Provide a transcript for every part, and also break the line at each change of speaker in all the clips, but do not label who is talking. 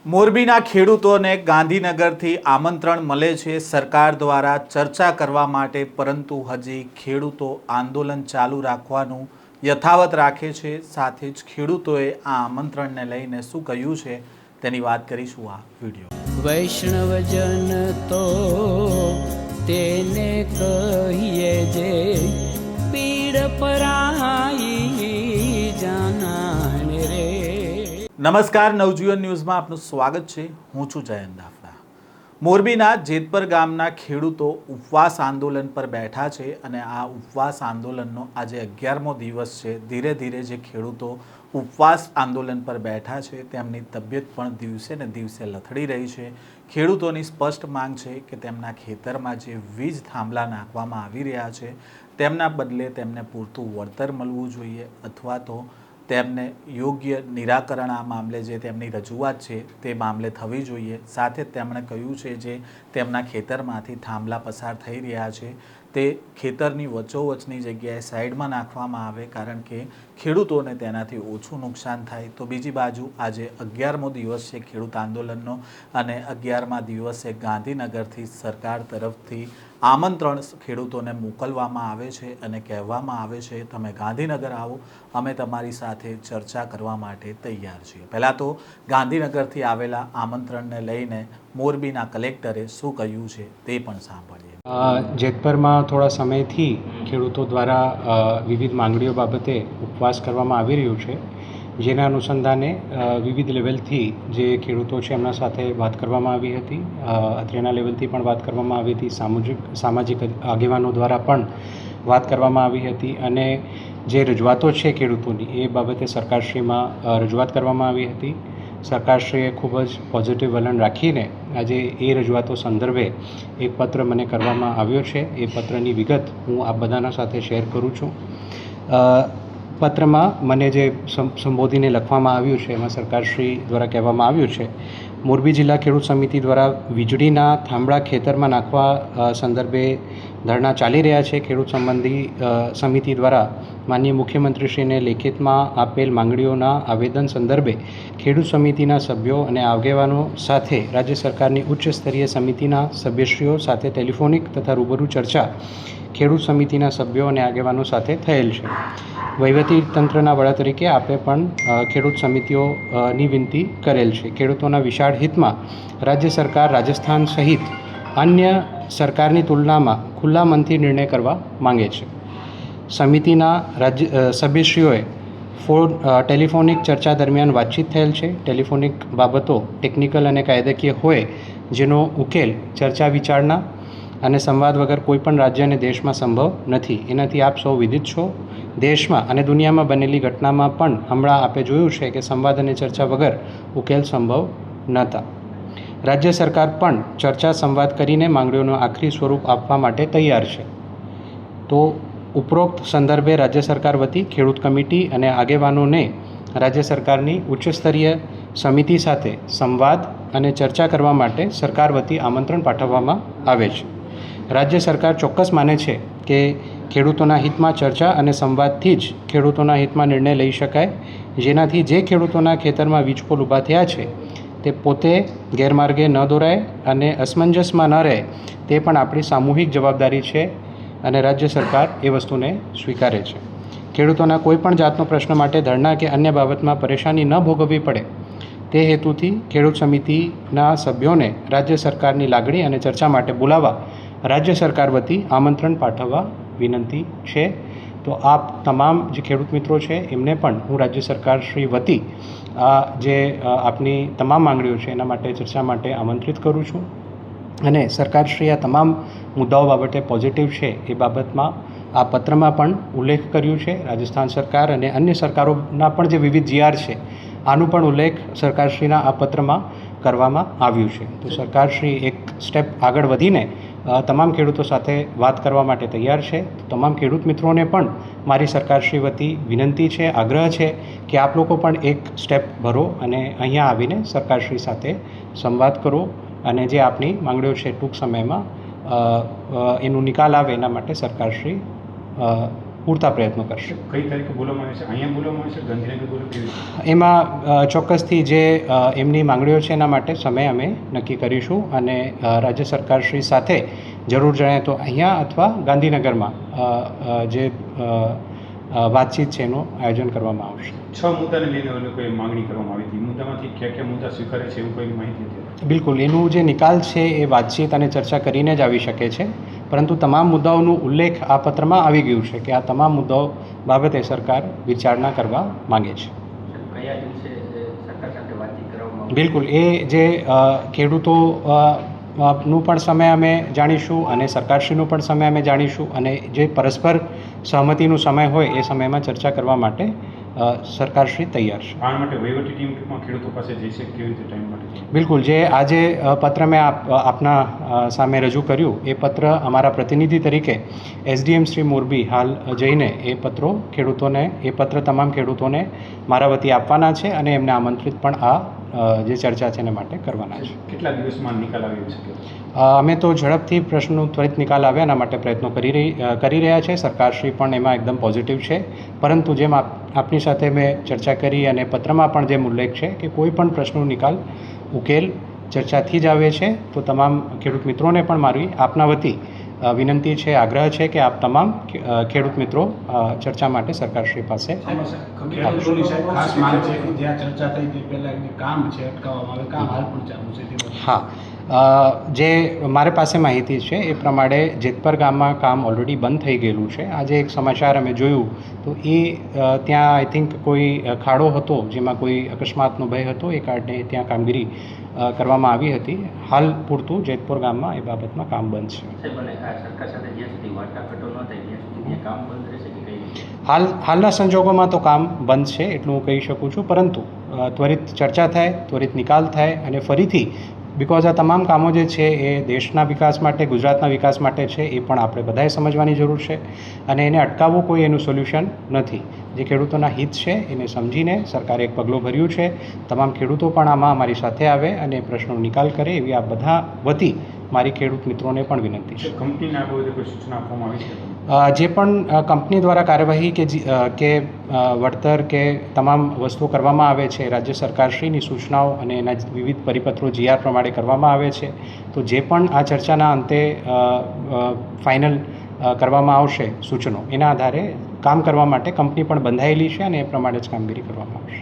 મોરબીના ખેડૂતોને ગાંધીનગરથી આમંત્રણ મળે છે સરકાર દ્વારા ચર્ચા કરવા માટે, પરંતુ હજી ખેડૂતો આંદોલન ચાલુ રાખવાનું યથાવત રાખે છે। સાથે જ ખેડૂતોએ આ આમંત્રણને લઈને શું કહ્યું છે તેની વાત કરીશું આ વિડીયો।
વૈષ્ણવજન તો તેને કહીએ જે પીડ પરાઈ જાનાને રે।
નમસ્કાર, નવજીવન ન્યૂઝમાં આપનું સ્વાગત છે। હું છું જયંત દાફડા। મોરબીના જેતપર ગામના ખેડૂતો ઉપવાસ આંદોલન પર બેઠા છે અને આ ઉપવાસ આંદોલનનો આજે 11મો દિવસ છે। ધીરે ધીરે જે ખેડૂતો ઉપવાસ આંદોલન પર બેઠા છે તેમની તબિયત પણ દિવસે ને દિવસે લથડી રહી છે। ખેડૂતોની સ્પષ્ટ માંગ છે કે તેમના ખેતરમાં જે વીજ થાંભલા નાખવામાં આવી રહ્યા છે તેમના બદલે તેમને પૂરતું વળતર મળવું જોઈએ, અથવા તો તેમને યોગ્ય નિરાકરણ આ મામલે જે તેમની રજૂઆત છે તે મામલે થવી જોઈએ। સાથે તેમણે કહ્યું છે જે તેમના ખેતરમાંથી થાંભલા પસાર થઈ રહ્યા છે તે ખેતરની વચ્ચોવચ્ચની જગ્યાએ સાઈડમાં નાખવામાં આવે, કારણ કે ખેડૂતોને તેનાથી ઓછું નુકસાન થાય। તો બીજી બાજુ આજે 11મો દિવસ છે ખેડૂત આંદોલનનો અને 11મા દિવસે ગાંધીનગરથી સરકાર તરફથી આમંત્રણ ખેડૂતોને મોકલવામાં આવે છે અને કહેવામાં આવે છે તમે ગાંધીનગર આવો, અમે તમારી સાથે ચર્ચા કરવા માટે તૈયાર છીએ। પહેલાં તો ગાંધીનગરથી આવેલા આમંત્રણને લઈને મોરબીના કલેક્ટરે શું કહ્યું છે તે પણ સાંભળીએ।
જેતપરમાં થોડા સમયથી ખેડૂતો દ્વારા વિવિધ માંગણીઓ બાબતે ઉપવાસ કરવામાં આવી રહ્યું છે, જેના અનુસંધાને વિવિધ લેવલથી જે ખેડૂતો છે એમના સાથે વાત કરવામાં આવી હતી। અત્રેના લેવલથી પણ વાત કરવામાં આવી હતી, સામાજિક આગેવાનો દ્વારા પણ વાત કરવામાં આવી હતી અને જે રજૂઆતો છે ખેડૂતોની એ બાબતે સરકારશ્રીમાં રજૂઆત કરવામાં આવી હતી। સરકારશ્રીએ ખૂબ જ પોઝિટિવ વલણ રાખીને આજે એ રજૂઆતો સંદર્ભે એક પત્ર મને કરવામાં આવ્યો છે। એ પત્રની વિગત હું આપ બધાના સાથે શેર કરું છું। પત્રમાં મને જે સંબોધીને લખવામાં આવ્યું છે એમાં સરકારશ્રી દ્વારા કહેવામાં આવ્યું છે, મોરબી જિલ્લા ખેડૂત સમિતિ દ્વારા વીજળીના થાંભલા ખેતરમાં નાખવા સંદર્ભે ધરણા ચાલી રહ્યા છે। ખેડૂત સંબંધી સમિતિ દ્વારા માનનીય મુખ્યમંત્રીશ્રીને લેખિતમાં આપેલ માંગણીઓના આવેદન સંદર્ભે ખેડૂત સમિતિના સભ્યો અને આગેવાનો સાથે રાજ્ય સરકારની ઉચ્ચ સ્તરીય સમિતિના સભ્યશ્રીઓ સાથે ટેલિફોનિક તથા રૂબરૂ ચર્ચા ખેડૂત સમિતિના સભ્યો અને આગેવાનો સાથે થયેલ છે। વહીવટી તંત્રના વડા તરીકે આપે પણ ખેડૂત સમિતિઓની વિનંતી કરેલ છે। ખેડૂતોના વિશાળ હિતમાં રાજ્ય સરકાર રાજસ્થાન સહિત અન્ય સરકારની તુલનામાં ખુલ્લા મનથી નિર્ણય કરવા માંગે છે। સમિતિના સભ્યશ્રીઓએ ટેલિફોનિક ચર્ચા દરમિયાન વાતચીત થયેલ છે। ટેલિફોનિક બાબતો ટેકનિકલ અને કાયદાકીય હોય જેનો ઉકેલ ચર્ચા વિચારણા અને સંવાદ વગર કોઈપણ રાજ્ય અને દેશમાં સંભવ નથી। એનાથી આપ સૌ વિદિત છો। દેશમાં અને દુનિયામાં બનેલી ઘટનામાં પણ હમણાં આપે જોયું છે કે સંવાદ અને ચર્ચા વગર ઉકેલ સંભવ નહોતા। રાજ્ય સરકાર પણ ચર્ચા સંવાદ કરીને માંગણીઓનું આખરી સ્વરૂપ આપવા માટે તૈયાર છે। તો ઉપરોક્ત સંદર્ભે રાજ્ય સરકાર વતી ખેડૂત કમિટી અને આગેવાનોને રાજ્ય સરકારની ઉચ્ચ સ્તરીય સમિતિ સાથે સંવાદ અને ચર્ચા કરવા માટે સરકાર વતી આમંત્રણ પાઠવવામાં આવે છે। રાજ્ય સરકાર ચોક્કસ માને છે કે ખેડૂતોના હિતમાં ચર્ચા અને સંવાદથી જ ખેડૂતોના હિતમાં નિર્ણય લઈ શકાય, જેનાથી જે ખેડૂતોના ખેતરમાં વીજપોલ ઊભા થયા છે તે પોતે ગેરમાર્ગે ન દોરાય અને અસમંજસમાં ન રહે, તે પણ આપણી સામૂહિક જવાબદારી છે અને રાજ્ય સરકાર એ વસ્તુને સ્વીકારે છે। ખેડૂતોના કોઈપણ જાતનો પ્રશ્ન માટે ધરણા કે અન્ય બાબતમાં પરેશાની ન ભોગવવી પડે તે હેતુથી ખેડૂત સમિતિના સભ્યોને રાજ્ય સરકારની લાગણી અને ચર્ચા માટે બોલાવવા રાજ્ય સરકાર વતી આમંત્રણ પાઠવવા વિનંતી છે। તો આપ તમામ જે ખેડૂત મિત્રો છે એમને પણ હું રાજ્ય સરકારશ્રી વતી આ જે આપની તમામ માંગણીઓ છે એના માટે ચર્ચા માટે આમંત્રિત કરું છું અને સરકારશ્રી આ તમામ મુદ્દાઓ બાબતે પોઝિટિવ છે એ બાબતમાં આ પત્રમાં પણ ઉલ્લેખ કર્યું છે। રાજસ્થાન સરકાર અને અન્ય સરકારોના પણ જે વિવિધ જીઆર છે આનું પણ ઉલ્લેખ સરકારશ્રીના આ પત્રમાં કરવામાં આવ્યું છે। તો સરકારશ્રી એક સ્ટેપ આગળ વધીને તમામ ખેડૂતો સાથે વાત કરવા માટે તૈયાર છે। તમામ ખેડૂત મિત્રોને પણ મારી સરકારશ્રી વતી વિનંતી છે, આગ્રહ છે કે આપ લોકો પણ એક સ્ટેપ ભરો અને અહીંયા આવીને સરકારશ્રી સાથે સંવાદ કરો અને જે આપની માંગણીઓ છે ટૂંક સમયમાં એનો નિકાલ આવે એના માટે સરકારશ્રી પૂરતા પ્રયત્નો કરશે.
કઈ તારીખે બોલવામાં આવે છે? અહીંયા બોલવામાં આવે છે, ગાંધીનગર બોલો કેવી રીતે?
એમાં ચોક્કસથી જે એમની માંગણીઓ છે એના માટે સમય અમે નક્કી કરીશું અને રાજ્ય સરકારશ્રી સાથે જરૂર જણાય તો અહીંયા અથવા ગાંધીનગરમાં જે વાતચીત છે એનું આયોજન કરવામાં આવશે.
6 મુદ્દાને લઈને એ લોકોએ માંગણી કરવામાં આવી હતી. મુદ્દામાંથી કયા મુદ્દા સ્વીકારે છે એવું કોઈ માહિતી હતી?
બિલકુલ, એનું જે નિકાલ છે એ વાતચીત અને ચર્ચા કરીને જ આવી શકે છે, પરંતુ તમામ મુદ્દાઓનું ઉલ્લેખ આ પત્રમાં આવી ગયું છે કે આ તમામ મુદ્દાઓ બાબતે સરકાર વિચારણા કરવા માંગે છે.
કયા દિવસે સરકાર સાથે વાતચીત કરવામાં
બિલકુલ, એ જે ખેડૂતો નું પણ સમય અમે જાણીશું અને સરકારશ્રીનો પણ સમય અમે જાણીશું અને જે પરસ્પર સહમતિનો સમય હોય એ સમયમાં ચર્ચા કરવા માટે સરકારશ્રી તૈયાર છે.
આ માટે વહીવટી ટીમ ટૂંકમાં ખેડૂતો પાસે જઈશે કેવી રીતે ટાઈમ માટે?
બિલકુલ, જે આજે પત્ર મેં આપના સામે રજૂ કર્યું એ પત્ર અમારા પ્રતિનિધિ તરીકે એસડીએમ શ્રી મોરબી હાલ જઈને એ પત્ર તમામ ખેડૂતોને મારા વતી આપવાના છે અને એમને આમંત્રિત પણ આ જે ચર્ચા છે એને માટે કરવાના છે.
કેટલા દિવસમાં નિકાલ આવી શકે?
અમે તો ઝડપથી પ્રશ્નનો ત્વરિત નિકાલ આવે એના માટે પ્રયત્નો કરી રહ્યા છે. સરકારશ્રી પણ એમાં એકદમ પોઝિટિવ છે, પરંતુ જેમ આપની સાથે મેં ચર્ચા કરી અને પત્રમાં પણ જેમ ઉલ્લેખ છે કે કોઈ પણ પ્રશ્નનો નિકાલ ઉકેલ ચર્ચાથી જ આવે છે, તો તમામ ખેડૂત મિત્રોને પણ મારી આપના વતી વિનંતી છે, આગ્રહ છે કે આપ તમામ ખેડૂત મિત્રો ચર્ચા માટે સરકારશ્રી પાસે
ખેડૂતોની સાહેબ ખાસ માંગ છે કે જ્યાં ચર્ચા થઈ તે પહેલાં એમને કામ છે અટકાવવામાં આવે, કામ હાલ પણ ચાલુ છે તે.
હા, જે મારી પાસે માહિતી છે એ પ્રમાણે જેતપર ગામમાં કામ ઓલરેડી બંધ થઈ ગયેલું છે. આજે એક સમાચાર અમે જોયું તો એ ત્યાં આઈ થિંક કોઈ ખાડો હતો જેમાં કોઈ અકસ્માતનો ભય હતો, એ કારણે ત્યાં કામગીરી કરવામાં આવી હતી. હાલ પૂરતું જેતપુર ગામમાં એ બાબતમાં કામ બંધ છે.
સાહેબ, અને આ સરકાર સાથે જ્યાં સુધી વાટાઘાટો ન થાય ત્યાં સુધી કામ બંધ રહેશે કે કઈ રીતે?
હાલના સંજોગોમાં તો કામ બંધ છે એટલું હું કહી શકું છું, પરંતુ ત્વરિત ચર્ચા થાય, ત્વરિત નિકાલ થાય અને ફરીથી બિકોઝ આ તમામ કામો જે છે એ દેશના વિકાસ માટે, ગુજરાતના વિકાસ માટે છે, એ પણ આપણે બધાએ સમજવાની જરૂર છે અને એને અટકાવવું કોઈ એનું સોલ્યુશન નથી. જે ખેડૂતોના હિત છે એને સમજીને સરકારે એક પગલું ભર્યું છે. તમામ ખેડૂતો પણ આમાં અમારી સાથે આવે અને પ્રશ્નનો નિકાલ કરે એવી આ બધા વતી મારી ખેડૂત મિત્રોને પણ વિનંતી છે.
કંપનીને આ બાબતે કોઈ સૂચના આપવામાં આવી છે?
જે પણ કંપની દ્વારા કાર્યવાહી કે વળતર કે તમામ વસ્તુઓ કરવામાં આવે છે, રાજ્ય સરકારશ્રીની સૂચનાઓ અને એના વિવિધ પરિપત્રો જીઆર પ્રમાણે કરવામાં આવે છે. તો જે પણ આ ચર્ચાના અંતે ફાઇનલ કરવામાં આવશે સૂચનો, એના આધારે કામ કરવા માટે કંપની પણ બંધાયેલી છે અને એ પ્રમાણે જ કામગીરી કરવામાં આવશે.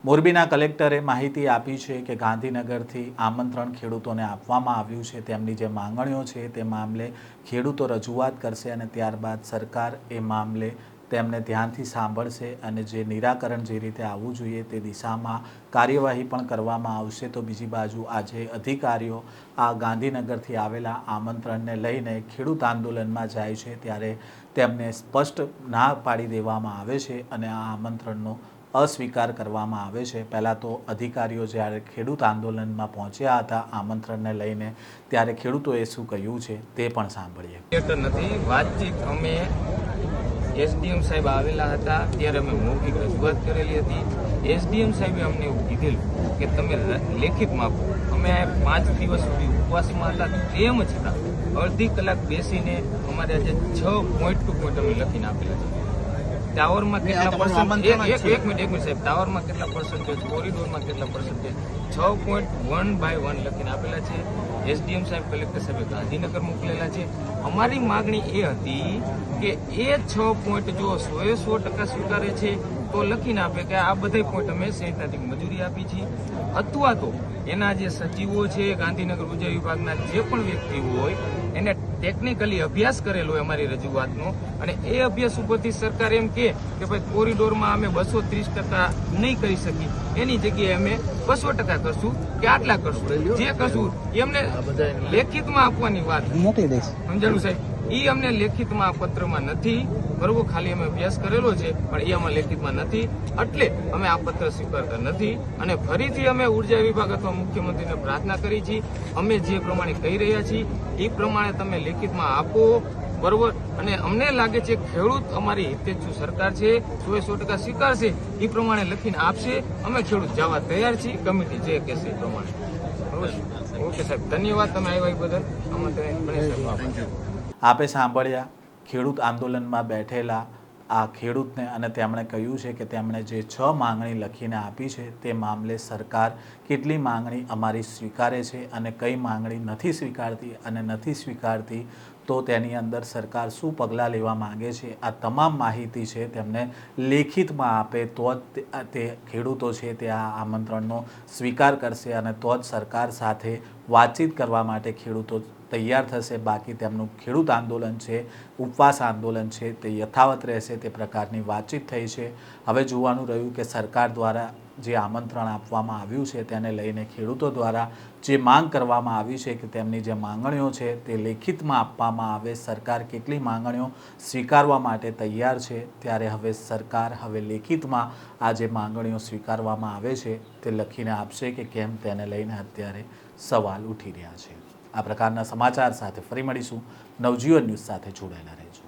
મોરબીના કલેક્ટરે માહિતી આપી છે કે ગાંધીનગરથી આમંત્રણ ખેડૂતોને આપવામાં આવ્યું છે. તેમની જે માંગણીઓ છે તે મામલે ખેડૂતો રજૂઆત કરશે અને ત્યારબાદ સરકાર એ મામલે તેમને ધ્યાનથી સાંભળશે અને જે નિરાકરણ જે રીતે આવવું જોઈએ તે દિશામાં કાર્યવાહી પણ કરવામાં આવશે. તો બીજી બાજુ આજે અધિકારીઓ આ ગાંધીનગરથી આવેલા આમંત્રણને લઈને ખેડૂત આંદોલનમાં જાય છે ત્યારે તેમને સ્પષ્ટ ના પાડી દેવામાં આવે છે અને આ આમંત્રણનો અસ્વીકાર કરવામાં આવે છે. પહેલાં તો અધિકારીઓ જ્યારે ખેડૂત આંદોલનમાં પહોંચ્યા હતા આમંત્રણને લઈને ત્યારે ખેડૂતોએ શું કહ્યું છે તે પણ સાંભળીએ.
નથી વાતચીત અમે એસડીએમ સાહેબ આવેલા હતા ત્યારે અમે મૌખિક રજૂઆત કરેલી હતી. એસડીએમ સાહેબે અમને એવું કીધેલું કે તમે લેખિતમાં આપો. અમે 5 દિવસ સુધી ઉપવાસમાં હતા, તેમ છતાં અડધી કલાક બેસીને અમારે આજે 6 પોઈન્ટ ટુ પોઈન્ટ અમે લખીને આપેલા છે. ટાવરમાં કેટલા પર્સન્ટ, એક મિનિટ સાહેબ, ટાવરમાં કેટલા પર્સન્ટેજ, કોરિડોરમાં કેટલા પર્સન્ટેજ, 6.1/1 લખીને આપેલા છે. એસડીએમ સાહેબ, કલેક્ટર સાહેબે ગાંધીનગર મોકલેલા છે. અમારી માગણી એ હતી કે એ 6 પોઈન્ટ જો 100% સ્વીકારે છે તો લખીને આપે કે આ બધા પોઈન્ટ અમે સૈદ્ધાંતિક મજૂરી આપી છે, અથવા તો એના જે સચિવો છે ગાંધીનગર ઉર્જા વિભાગના જે પણ વ્યક્તિ હોય એને ટેકનિકલી અભ્યાસ કરેલો હોય અમારી રજૂઆતનો, અને એ અભ્યાસ ઉપરથી સરકાર એમ કે ભાઈ કોરિડોરમાં અમે 230% નહીં કરી શકી, એની જગ્યાએ અમે 200% કરશું કે આટલા કરશું, જે કરશું એમને લેખિતમાં આપવાની વાત સમજાણું સાહેબ. એ અમને લેખિતમાં આ પત્રમાં નથી, બરોબર, ખાલી અમે અભ્યાસ કરેલો છે પણ એ અમારા લેખિતમાં નથી, એટલે અમે આ પત્ર સ્વીકારતા નથી. અને ફરીથી અમે ઉર્જા વિભાગ અથવા મુખ્યમંત્રીને પ્રાર્થના કરી છે, અમે જે પ્રમાણે કહી રહ્યા છીએ એ પ્રમાણે તમે લેખિતમાં આપો, બરોબર. અને અમને લાગે છે ખેડૂત અમારી હિતેચ્છુ સરકાર છે, 100% સ્વીકારશે, એ પ્રમાણે લખીને આપશે. અમે ખેડૂત જવા તૈયાર છીએ, કમિટી જે કહેશે એ પ્રમાણે, બરોબર. ઓકે સાહેબ, ધન્યવાદ તમે આવ્યા એ બદલ.
આપે સાંભળ્યા ખેડૂત આંદોલનમાં બેઠેલા આ ખેડૂતને અને તેમણે કહ્યું છે કે તેમણે જે 6 માંગણી લખીને આપી છે તે મામલે સરકાર કેટલી માંગણી અમારી સ્વીકારે છે અને કઈ માંગણી નથી સ્વીકારતી અને નથી સ્વીકારતી તો તેની અંદર સરકાર શું પગલાં લેવા માંગે છે આ તમામ માહિતી છે તેમને લેખિતમાં આપે તો જ તે ખેડૂતો છે તે આ આમંત્રણનો સ્વીકાર કરશે અને તો જ સરકાર સાથે વાતચીત કરવા માટે ખેડૂતો તૈયાર થશે. બાકી તેમનું ખેડૂત આંદોલન છે, ઉપવાસ આંદોલન છે તે યથાવત રહેશે. તે પ્રકારની વાતચીત થઈ છે. હવે જોવાનું રહ્યું કે સરકાર દ્વારા જે આમંત્રણ આપવામાં આવ્યું છે તેને લઈને ખેડૂતો દ્વારા જે માંગ કરવામાં આવી છે કે તેમની જે માંગણીઓ છે તે લેખિતમાં આપવામાં આવે. સરકાર કેટલી માંગણીઓ સ્વીકારવા માટે તૈયાર છે ત્યારે હવે સરકાર હવે લેખિતમાં આ જે માંગણીઓ સ્વીકારવામાં આવે છે તે લખીને આપશે કે કેમ તેને લઈને અત્યારે સવાલ ઉઠી રહ્યા છે. આ પ્રકારના સમાચાર સાથે ફરી મળીશું. નવજીવન ન્યૂઝ સાથે જોડાયેલા રહેજો.